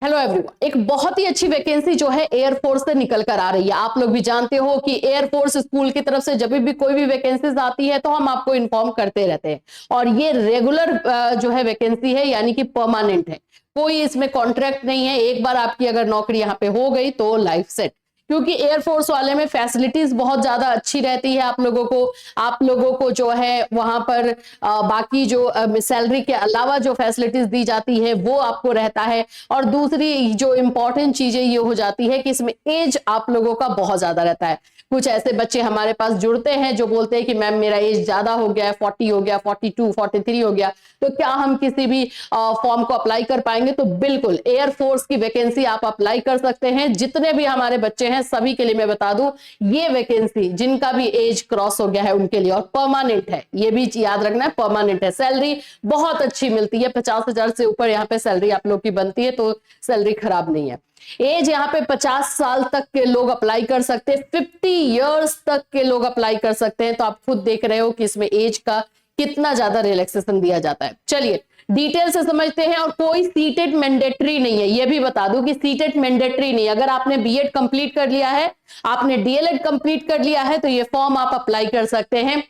Hello everyone, एक बहुत ही अच्छी वैकेंसी जो है एयरफोर्स से निकल कर आ रही है। आप लोग भी जानते हो कि एयरफोर्स स्कूल की तरफ से जब भी कोई भी वैकेंसीज आती है तो हम आपको इन्फॉर्म करते रहते हैं। और ये रेगुलर जो है वैकेंसी है, यानी कि परमानेंट है, कोई इसमें कॉन्ट्रैक्ट नहीं है। एक बार आपकी अगर नौकरी यहाँ पे हो गई तो लाइफ सेट, क्योंकि एयरफोर्स वाले में फैसिलिटीज बहुत ज्यादा अच्छी रहती है। आप लोगों को जो है वहां पर बाकी जो सैलरी के अलावा जो फैसिलिटीज दी जाती है वो आपको रहता है। और दूसरी जो इंपॉर्टेंट चीजें ये हो जाती है कि इसमें एज आप लोगों का बहुत ज्यादा रहता है। कुछ ऐसे बच्चे हमारे पास जुड़ते हैं जो बोलते हैं कि मैम मेरा एज ज्यादा हो गया है, 40 हो गया, 42, 43 हो गया, तो क्या हम किसी भी फॉर्म को अप्लाई कर पाएंगे? तो बिल्कुल एयरफोर्स की वैकेंसी आप अप्लाई कर सकते हैं। जितने भी हमारे बच्चे हैं सभी के लिए मैं बता दूं, ये वैकेंसी जिनका भी एज क्रॉस हो गया है उनके लिए, और परमानेंट है, ये भी याद रखना है, परमानेंट है। सैलरी बहुत अच्छी मिलती है, 50,000 से ऊपर यहाँ पे सैलरी आप लोग की बनती है, तो सैलरी खराब नहीं है। एज यहाँ पे 50 साल तक के लोग अप्लाई कर सकते हैं, 50 इयर्स तक के लोग अप्लाई कर सकते हैं। तो आप खुद देख रहे हो कि इसमें एज का कितना ज्यादा रिलैक्सेशन दिया जाता है। चलिए डिटेल से समझते हैं। और कोई सीटेट मैंडेटरी नहीं है, यह भी बता दूं कि सीटेट मैंडेटरी नहीं। अगर आपने बीएड कंप्लीट कर लिया है, आपने डीएलएड कंप्लीट कर लिया है, तो ये फॉर्म आप अप्लाई कर सकते हैं।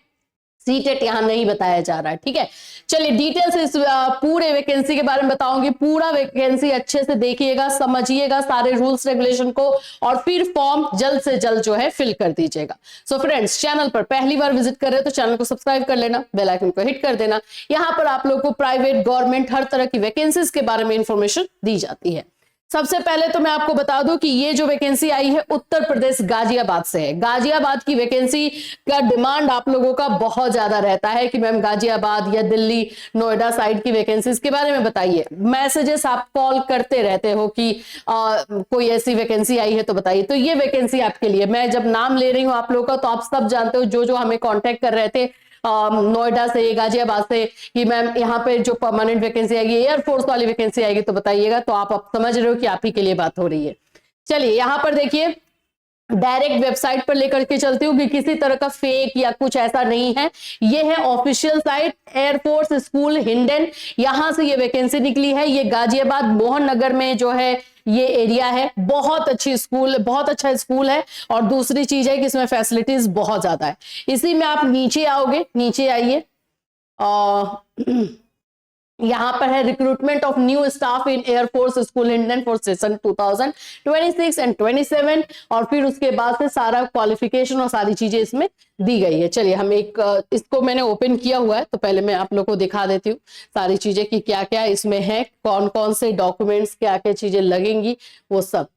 सीटेट यहां नहीं बताया जा रहा है, ठीक है। चलिए डिटेल से इस पूरे वैकेंसी के बारे में बताऊंगी। पूरा वैकेंसी अच्छे से देखिएगा, समझिएगा सारे रूल्स रेगुलेशन को, और फिर फॉर्म जल्द से जल्द जो है फिल कर दीजिएगा। सो फ्रेंड्स, चैनल पर पहली बार विजिट कर रहे हो तो चैनल को सब्सक्राइब कर लेना, बेल आइकन को हिट कर देना। यहां पर आप लोग को प्राइवेट, गवर्नमेंट, हर तरह की वैकेंसीज के बारे में इंफॉर्मेशन दी जाती है। सबसे पहले तो मैं आपको बता दूं कि ये जो वैकेंसी आई है उत्तर प्रदेश गाजियाबाद से है। गाजियाबाद की वैकेंसी का डिमांड आप लोगों का बहुत ज्यादा रहता है कि मैम गाजियाबाद या दिल्ली, नोएडा साइड की वैकेंसीज के बारे में बताइए। मैसेजेस आप कॉल करते रहते हो कि कोई ऐसी वैकेंसी आई है तो बताइए। तो ये वैकेंसी आपके लिए, मैं जब नाम ले रही हूं आप लोगों का, तो आप सब जानते हो जो जो हमें कॉन्टेक्ट कर रहे थे नोएडा से, गाजियाबाद से, कि मैम यहाँ पे जो परमानेंट वैकेंसी आएगी, एयरफोर्स वाली वैकेंसी आएगी तो बताइएगा। तो आप समझ रहे हो कि आप ही के लिए बात हो रही है। चलिए यहाँ पर देखिए, डायरेक्ट वेबसाइट पर लेकर के चलती हूँ कि किसी तरह का फेक या कुछ ऐसा नहीं है। ये है official site, air force school Hindon, यहां से ये वैकेंसी निकली है। ये गाजियाबाद मोहन नगर में जो है ये एरिया है। बहुत अच्छी स्कूल, बहुत अच्छा स्कूल है। और दूसरी चीज है कि इसमें फैसिलिटीज बहुत ज्यादा है। इसी में आप नीचे आओगे, नीचे आइए, यहां पर है recruitment of new staff in air force school Hindon for session 2026 and 27। और फिर उसके बाद से सारा क्वालिफिकेशन और सारी चीजें इसमें दी गई है। चलिए हम इसको मैंने ओपन किया हुआ है, तो पहले मैं आप लोग को दिखा देती हूँ सारी चीजें कि क्या क्या इसमें है, कौन कौन से डॉक्यूमेंट्स, क्या क्या चीजें लगेंगी, वो सब।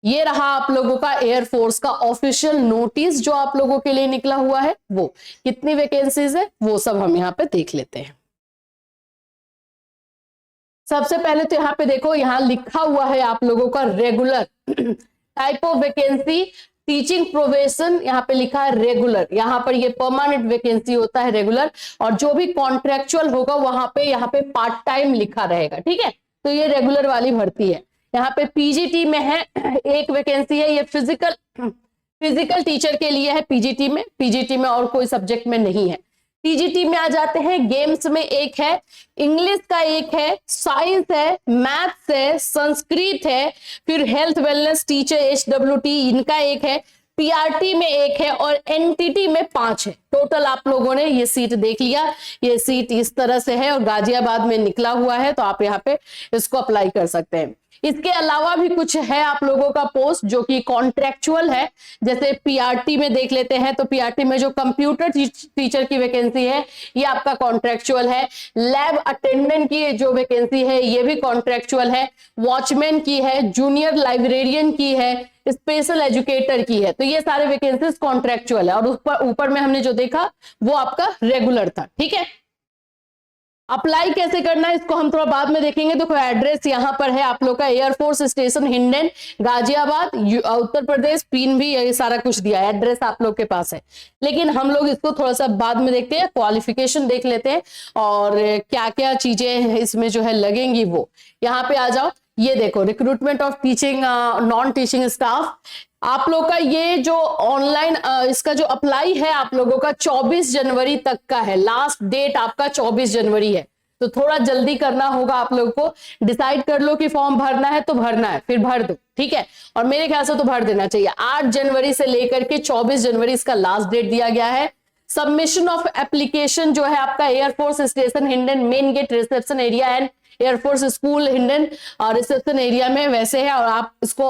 ये रहा आप लोगों का एयरफोर्स का ऑफिशियल नोटिस जो आप लोगों के लिए निकला हुआ है। वो कितनी वैकेंसीज है वो सब हम यहाँ पे देख लेते हैं। सबसे पहले तो यहाँ पे देखो, यहाँ लिखा हुआ है आप लोगों का regular type of vacancy, teaching profession, यहाँ पे लिखा है रेगुलर। यहाँ पर ये परमानेंट वैकेंसी होता है रेगुलर, और जो भी कॉन्ट्रेक्चुअल होगा वहां पे यहाँ पे पार्ट टाइम लिखा रहेगा, ठीक है। तो ये रेगुलर वाली भर्ती है। यहाँ पे पीजीटी में है एक वैकेंसी है, ये फिजिकल टीचर के लिए है। पीजीटी में और कोई सब्जेक्ट में नहीं है। टीजीटी में आ जाते हैं, गेम्स में एक है, इंग्लिश का एक है, साइंस है, मैथ्स है, संस्कृत है, फिर हेल्थ वेलनेस टीचर एचडब्ल्यूटी इनका एक है, पीआरटी में एक है, और एनटीटी में 5 है। टोटल आप लोगों ने ये सीट देख लिया। ये सीट इस तरह से है और गाजियाबाद में निकला हुआ है, तो आप यहाँ पे इसको अप्लाई कर सकते हैं। इसके अलावा भी कुछ है आप लोगों का पोस्ट जो कि कॉन्ट्रेक्चुअल है। जैसे पीआरटी में देख लेते हैं, तो पीआरटी में जो कंप्यूटर टीचर की वैकेंसी है ये आपका कॉन्ट्रेक्चुअल है। लैब अटेंडेंट की जो वैकेंसी है ये भी कॉन्ट्रेक्चुअल है। वॉचमैन की है, जूनियर लाइब्रेरियन की है, स्पेशल एजुकेटर की है। तो ये सारे वैकेंसीज कॉन्ट्रेक्चुअल है। और ऊपर में हमने जो देखा वो आपका रेगुलर था, ठीक है। अप्लाई कैसे करना है इसको हम थोड़ा बाद में देखेंगे। देखो एड्रेस यहाँ पर है आप लोग का, air force station Hindon, Ghaziabad, Uttar Pradesh, pin भी ये सारा कुछ दिया है, एड्रेस आप लोग के पास है। लेकिन हम लोग इसको थोड़ा सा बाद में देखते हैं, क्वालिफिकेशन देख लेते हैं और क्या क्या चीजें इसमें जो है लगेंगी वो। यहाँ पे आ जाओ, ये देखो recruitment of teaching non teaching staff. आप लोग का ये जो ऑनलाइन इसका जो अप्लाई है आप लोगों का 24 जनवरी तक का है। लास्ट डेट आपका 24 जनवरी है। तो थोड़ा जल्दी करना होगा आप लोगों को। डिसाइड कर लो कि फॉर्म भरना है तो भरना है, फिर भर दो, ठीक है। और मेरे ख्याल से तो भर देना चाहिए। 8 जनवरी से लेकर के 24 जनवरी इसका लास्ट डेट दिया गया है। सबमिशन ऑफ एप्लीकेशन जो है आपका airforce station Hindon main gate reception area and airforce school Hindon reception area में वैसे है, और आप इसको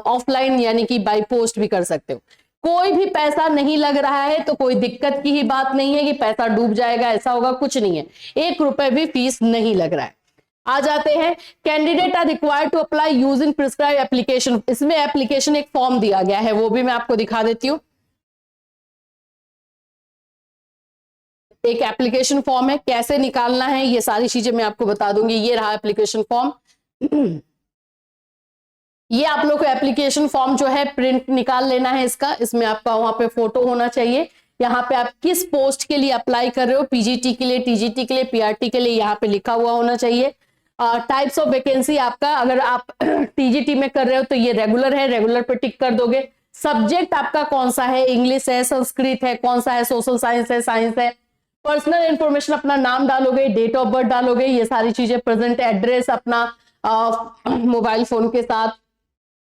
ऑफलाइन यानी कि बाय पोस्ट भी कर सकते हो। कोई भी पैसा नहीं लग रहा है, तो कोई दिक्कत की ही बात नहीं है कि पैसा डूब जाएगा, ऐसा होगा, कुछ नहीं है। 1 रुपए भी फीस नहीं लग रहा है। आ जाते हैं, candidate are required to apply using prescribe application. इसमें एप्लीकेशन एक फॉर्म दिया गया है, वो भी मैं आपको दिखा देती हूँ। एक एप्लीकेशन फॉर्म है, कैसे निकालना है ये सारी चीजें मैं आपको बता दूंगी। ये रहा एप्लीकेशन फॉर्म। ये आप लोग को एप्लीकेशन फॉर्म जो है प्रिंट निकाल लेना है इसका। इसमें आपका वहां पे फोटो होना चाहिए। यहाँ पे आप किस पोस्ट के लिए अप्लाई कर रहे हो, पीजीटी के लिए, टीजीटी के लिए, पीआरटी के लिए, यहाँ पे लिखा हुआ होना चाहिए। टाइप्स ऑफ वैकेंसी आपका, अगर आप टीजीटी में कर रहे हो तो ये रेगुलर है, रेगुलर पे टिक कर दोगे। सब्जेक्ट आपका कौन सा है, इंग्लिश है, संस्कृत है, कौन सा है, सोशल साइंस है, साइंस है। पर्सनल इंफॉर्मेशन अपना नाम डालोगे, डेट ऑफ बर्थ डालोगे, ये सारी चीजें, प्रेजेंट एड्रेस अपना मोबाइल फोन के साथ,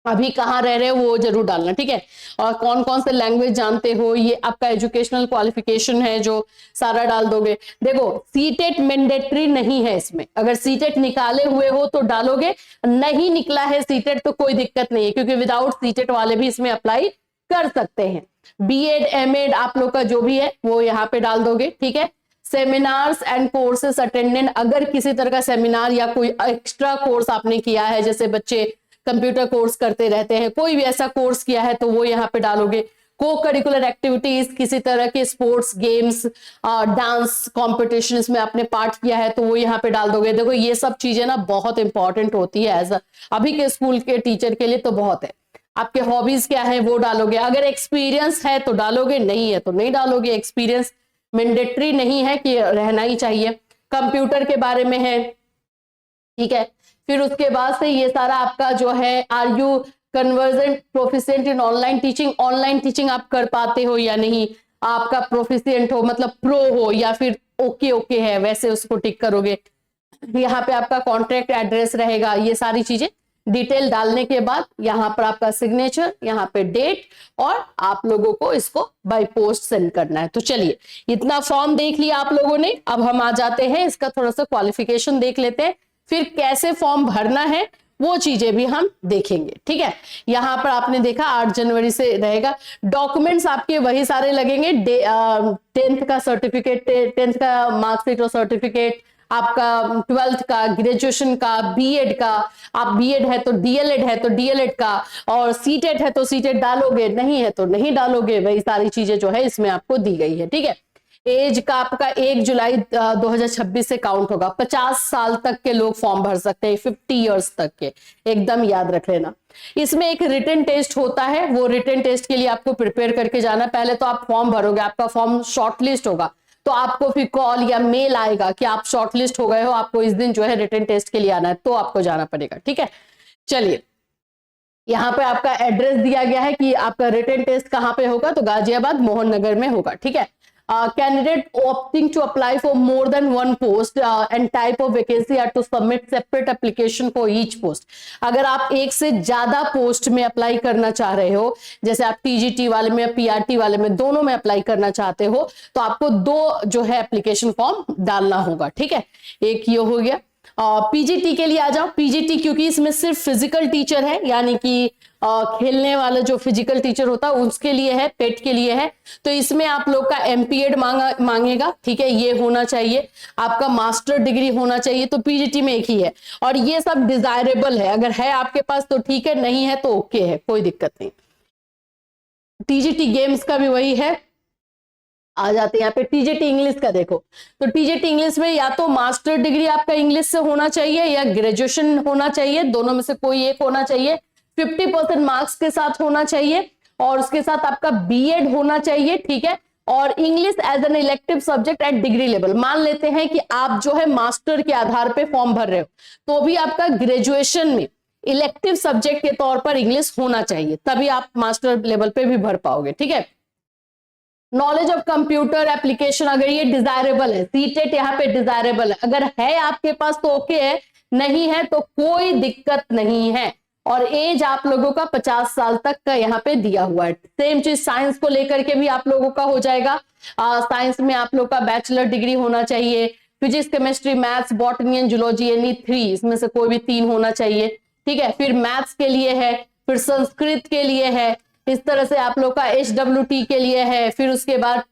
अभी कहाँ रह रहे हो वो जरूर डालना, ठीक है। और कौन कौन से लैंग्वेज जानते हो, ये आपका एजुकेशनल क्वालिफिकेशन है जो सारा डाल दोगे। देखो सीटेट मैंडेटरी नहीं है इसमें, अगर सीटेट निकाले हुए हो तो डालोगे, नहीं निकला है सीटेट तो कोई दिक्कत नहीं है, क्योंकि विदाउट सीटेट वाले भी इसमें अप्लाई कर सकते हैं। बीएड एमएड आप लोग का जो भी है वो यहाँ पे डाल दोगे, ठीक है। सेमिनार्स एंड कोर्सेस अटेंडेंट, अगर किसी तरह का सेमिनार या कोई एक्स्ट्रा कोर्स आपने किया है, जैसे बच्चे कंप्यूटर कोर्स करते रहते हैं, कोई भी ऐसा कोर्स किया है तो वो यहाँ पे डालोगे। को करिकुलर एक्टिविटीज, किसी तरह के स्पोर्ट्स गेम्स, डांस कॉम्पिटिशन में आपने पार्ट किया है तो वो यहाँ पे डाल दोगे। देखो ये सब चीजें ना बहुत इंपॉर्टेंट होती है एज अभी के स्कूल के टीचर के लिए तो बहुत है। आपके हॉबीज क्या है वो डालोगे, अगर एक्सपीरियंस है तो डालोगे, नहीं है तो नहीं डालोगे। एक्सपीरियंस मैंडेटरी नहीं है कि रहना ही चाहिए। कंप्यूटर के बारे में है, ठीक है। फिर उसके बाद से ये सारा आपका जो है, are you convergent proficient in online teaching, online teaching आप कर पाते हो या नहीं, आपका प्रोफिशिएंट हो मतलब प्रो हो या फिर ओके ओके है, वैसे उसको टिक करोगे। यहाँ पे आपका कॉन्ट्रैक्ट एड्रेस रहेगा, ये सारी चीजें डिटेल डालने के बाद यहाँ पर आपका सिग्नेचर, यहाँ पे डेट, और आप लोगों को इसको बाय पोस्ट सेंड करना है। तो चलिए इतना फॉर्म देख लिया आप लोगों ने, अब हम आ जाते हैं इसका थोड़ा सा क्वालिफिकेशन देख लेते हैं, फिर कैसे फॉर्म भरना है वो चीजें भी हम देखेंगे, ठीक है। यहाँ पर आपने देखा 8 जनवरी से रहेगा। डॉक्यूमेंट्स आपके वही सारे लगेंगे, 10th का सर्टिफिकेट, 10th का मार्कशीट और सर्टिफिकेट, आपका 12th का, ग्रेजुएशन का, बीएड का, आप बीएड है तो डीएलएड है तो डीएलएड का, और सीटेट है तो सीटेट डालोगे, नहीं है तो नहीं डालोगे। वही सारी चीजें जो है इसमें आपको दी गई है, ठीक है। एज का आपका 1 जुलाई 2026 से काउंट होगा। 50 साल तक के लोग फॉर्म भर सकते हैं, 50 इयर्स तक के, एकदम याद रख लेना। इसमें एक रिटन टेस्ट होता है, वो रिटन टेस्ट के लिए आपको प्रिपेयर करके जाना। पहले तो आप फॉर्म भरोगे, आपका फॉर्म शॉर्टलिस्ट होगा तो आपको फिर कॉल या मेल आएगा कि आप शॉर्टलिस्ट हो गए हो, आपको इस दिन जो है रिटन टेस्ट के लिए आना है, तो आपको जाना पड़ेगा, ठीक है। चलिए यहाँ पे आपका एड्रेस दिया गया है कि आपका रिटन टेस्ट कहाँ पे होगा, तो गाजियाबाद मोहन नगर में होगा, ठीक है। Candidate opting to apply for more than one post and type of vacancy are to submit separate application for each post। अगर आप एक से ज्यादा पोस्ट में अप्लाई करना चाह रहे हो, जैसे आप टीजीटी वाले में, पीआरटी वाले में, दोनों में अप्लाई करना चाहते हो, तो आपको 2 जो है एप्लीकेशन फॉर्म डालना होगा, ठीक है। एक ये हो गया। पीजीटी के लिए आ जाओ। पीजीटी क्योंकि इसमें सिर्फ फिजिकल टीचर है, यानी कि खेलने वाला जो फिजिकल टीचर होता है उसके लिए है, पेट के लिए है, तो इसमें आप लोग का एमपीएड मांगेगा, ठीक है, ये होना चाहिए। आपका मास्टर डिग्री होना चाहिए, तो पीजीटी में एक ही है, और ये सब डिजायरेबल है, अगर है आपके पास तो ठीक है, नहीं है तो ओके है, कोई दिक्कत नहीं। टीजीटी गेम्स का भी वही है। आ जाते हैं यहाँ पे टीजीटी इंग्लिश का। देखो तो टीजीटी इंग्लिश में या तो मास्टर डिग्री आपका इंग्लिश से होना चाहिए या ग्रेजुएशन होना चाहिए, दोनों में से कोई एक होना चाहिए। 50% मार्क्स के साथ होना चाहिए, और उसके साथ आपका बीएड होना चाहिए, ठीक है। और English as an elective subject at degree level. मान लेते हैं कि आप जो है मास्टर के आधार पे फॉर्म भर रहे हो, तो भी आपका ग्रेजुएशन में इलेक्टिव सब्जेक्ट के तौर पर इंग्लिश होना चाहिए, तभी आप मास्टर लेवल पे भी भर पाओगे, ठीक है। नॉलेज ऑफ कंप्यूटर एप्लीकेशन, अगर ये डिजायरेबल है, सीटेट यहाँ पे डिजायरेबल है, अगर है आपके पास तो ओके है, नहीं है तो कोई दिक्कत नहीं है। और एज आप लोगों का 50 साल तक का यहाँ पे दिया हुआ है। सेम चीज साइंस को लेकर के भी आप लोगों का हो जाएगा। साइंस में आप लोग का बैचलर डिग्री होना चाहिए, physics chemistry maths botany and zoology यानी 3, इसमें से कोई भी 3 होना चाहिए, ठीक है। फिर मैथ्स के लिए है, फिर संस्कृत के लिए है, इस तरह से आप लोग का HWT के लिए है। फिर उसके बाद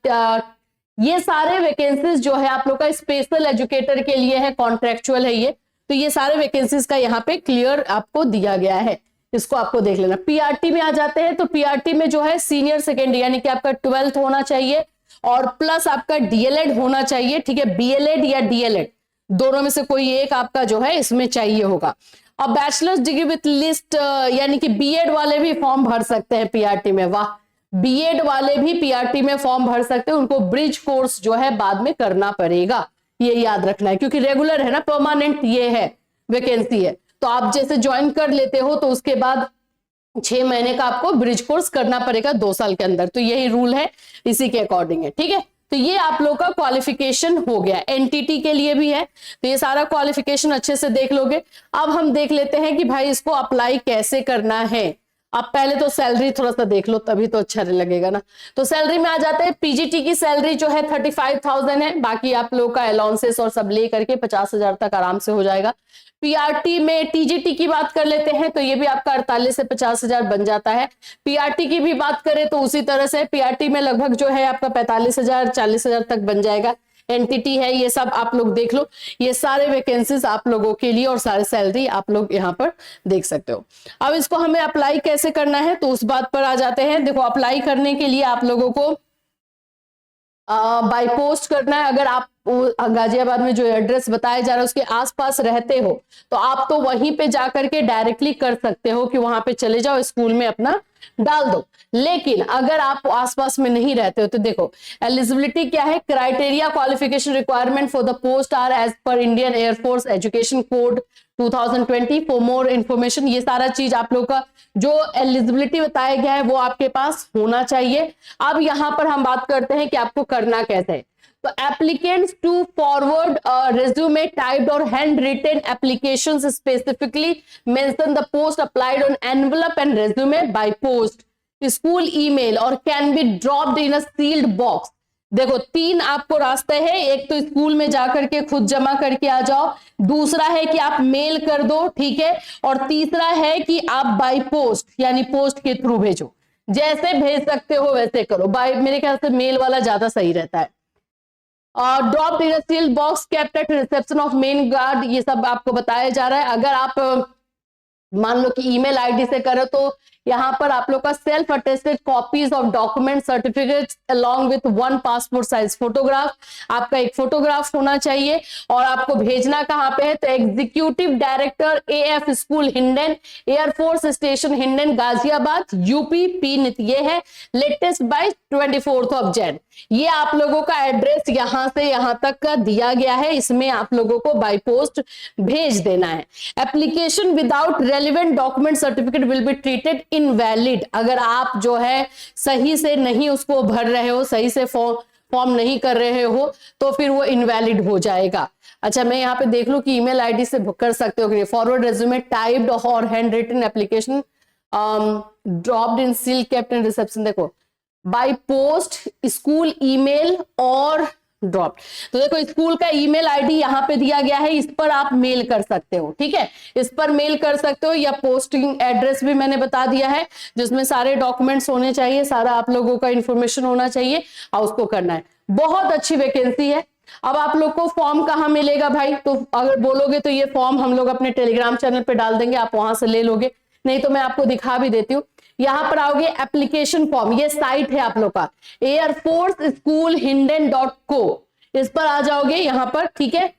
ये सारे वैकेंसीज जो है आप लोग का स्पेशल एजुकेटर के लिए है, कॉन्ट्रेक्चुअल है ये। तो ये सारे वैकेंसीज का यहाँ पे क्लियर आपको दिया गया है, इसको आपको देख लेना। पीआरटी में आ जाते हैं तो पीआरटी में जो है सीनियर सेकेंडरी यानी कि आपका 12th होना चाहिए और प्लस आपका डीएलएड होना चाहिए, ठीक है। बीएलएड या डीएलएड दोनों में से कोई एक आपका जो है इसमें चाहिए होगा। अब बैचलर्स डिग्री विथ लिस्ट यानी कि बीएड वाले भी फॉर्म भर सकते हैं पीआरटी में, वाह, बीएड वाले भी पीआरटी में फॉर्म भर सकते हैं, उनको ब्रिज कोर्स जो है बाद में करना पड़ेगा, ये याद रखना है, क्योंकि रेगुलर है ना, परमानेंट ये है वैकेंसी है। तो आप जैसे ज्वाइन कर लेते हो तो उसके बाद 6 महीने का आपको ब्रिज कोर्स करना पड़ेगा 2 साल के अंदर, तो यही रूल है, इसी के अकॉर्डिंग है, ठीक है। तो ये आप लोग का क्वालिफिकेशन हो गया। एनटीटी के लिए भी है, तो ये सारा क्वालिफिकेशन अच्छे से देख लोगे। अब हम देख लेते हैं कि भाई इसको अप्लाई कैसे करना है। आप पहले तो सैलरी थोड़ा सा देख लो, तभी तो अच्छा लगेगा ना। तो सैलरी में आ जाते हैं, पीजीटी की सैलरी जो है 35,000 है, बाकी आप लोग का अलाउंसेस और सब ले करके 50,000 तक आराम से हो जाएगा। पीआरटी में टीजीटी की बात कर लेते हैं तो ये भी आपका 48 से 50,000 बन जाता है। पीआरटी की भी बात करें तो उसी तरह से पीआरटी में लगभग जो है आपका 45,000 40,000 तक बन जाएगा। एनटीटी है, ये सब आप लोग देख लो, ये सारे वैकेंसीज आप लोगों के लिए और सारे सैलरी आप लोग यहाँ पर देख सकते हो। अब इसको हमें अप्लाई कैसे करना है तो उस बात पर आ जाते हैं। देखो, अप्लाई करने के लिए आप लोगों को बाय पोस्ट करना है। अगर आप गाजियाबाद में जो एड्रेस बताया जा रहा है उसके आसपास रहते हो तो आप तो वहीं पे जाकर के डायरेक्टली कर सकते हो कि वहां पे चले जाओ, स्कूल में अपना डाल दो। लेकिन अगर आप आसपास में नहीं रहते हो तो देखो, एलिजिबिलिटी क्या है, criteria qualification requirement for the post are as per Indian airforce education code 2020 for more information. ये सारा चीज आप लोग का जो एलिजिबिलिटी बताया गया है वो आपके पास होना चाहिए। अब यहां पर हम बात करते हैं कि आपको करना कैसे है। तो applicants to forward resume typed और hand written applications specifically mention the post applied on envelope and resume by post, school email और can be dropped in a sealed box. देखो, 3 आपको रास्ते हैं, एक तो स्कूल में जाकर के खुद जमा करके आ जाओ, दूसरा है कि आप मेल कर दो, ठीक है, और तीसरा है कि आप बाय पोस्ट यानी पोस्ट के थ्रू भेजो। जैसे भेज सकते हो वैसे करो, बाय मेरे ख्याल से मेल वाला ज्यादा सही रहता है। Drop in sealed box kept at reception of main guard, ये सब आपको बताया जा रहा है। अगर आप मान लो कि ईमेल आईडी से करो तो यहाँ पर आप लोग का self attested copies of document certificates along with 1 passport size photograph, आपका एक फोटोग्राफ होना चाहिए। और आपको भेजना कहाँ पे है तो executive director AF school Hindon, air force station Hindon Ghaziabad UP pin ये है, लेटेस्ट बाय 24 Jan। ये आप लोगों का एड्रेस यहां से यहां तक का दिया गया है, इसमें आप लोगों को बाय पोस्ट भेज देना है। Application without relevant document certificate will be treated invalid. अगर आप जो है सही से नहीं उसको भर रहे हो, सही से फॉर्म नहीं कर रहे हो तो फिर वो इनवैलिड हो जाएगा। अच्छा, मैं यहाँ पे देख लूं कि ईमेल आईडी से कर सकते हो कि फॉरवर्ड रेज्यूमे टाइप्ड और handwritten application dropped in seal kept in reception. देखो, बाय पोस्ट, स्कूल ईमेल और ड्रॉप। तो देखो, स्कूल का ईमेल आईडी यहाँ पे दिया गया है, इस पर आप मेल कर सकते हो, ठीक है, इस पर मेल कर सकते हो, या पोस्टिंग एड्रेस भी मैंने बता दिया है जिसमें सारे डॉक्यूमेंट्स होने चाहिए, सारा आप लोगों का इंफॉर्मेशन होना चाहिए और उसको करना है। बहुत अच्छी वैकेंसी है। अब आप लोग को फॉर्म कहाँ मिलेगा भाई, तो अगर बोलोगे तो ये फॉर्म हम लोग अपने टेलीग्राम चैनल पे डाल देंगे, आप वहां से ले लोगे, नहीं तो मैं आपको दिखा भी देती हूँ। यहां पर आओगे एप्लीकेशन फॉर्म, ये साइट है आप लोग का airforceschoolhinden.co, इस पर आ जाओगे यहां पर, ठीक है।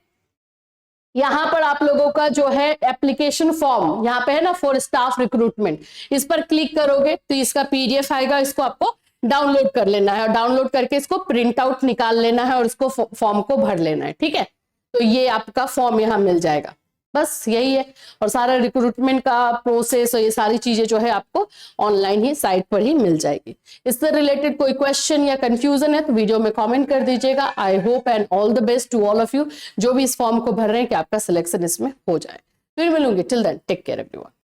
यहां पर आप लोगों का जो है एप्लीकेशन फॉर्म यहाँ पे है ना, फॉर स्टाफ रिक्रूटमेंट, इस पर क्लिक करोगे तो इसका PDF आएगा, इसको आपको डाउनलोड कर लेना है और डाउनलोड करके इसको प्रिंट आउट निकाल लेना है और इसको फॉर्म को भर लेना है, ठीक है। तो ये आपका फॉर्म यहां मिल जाएगा। बस यही है। और सारा रिक्रूटमेंट का प्रोसेस और ये सारी चीजें जो है आपको ऑनलाइन ही साइट पर ही मिल जाएगी। इससे रिलेटेड कोई क्वेश्चन या कंफ्यूजन है तो वीडियो में कमेंट कर दीजिएगा। I hope and all the best to all of you जो भी इस फॉर्म को भर रहे हैं कि आपका सिलेक्शन इसमें हो जाए। फिर मिलूंगी, till then take care everyone.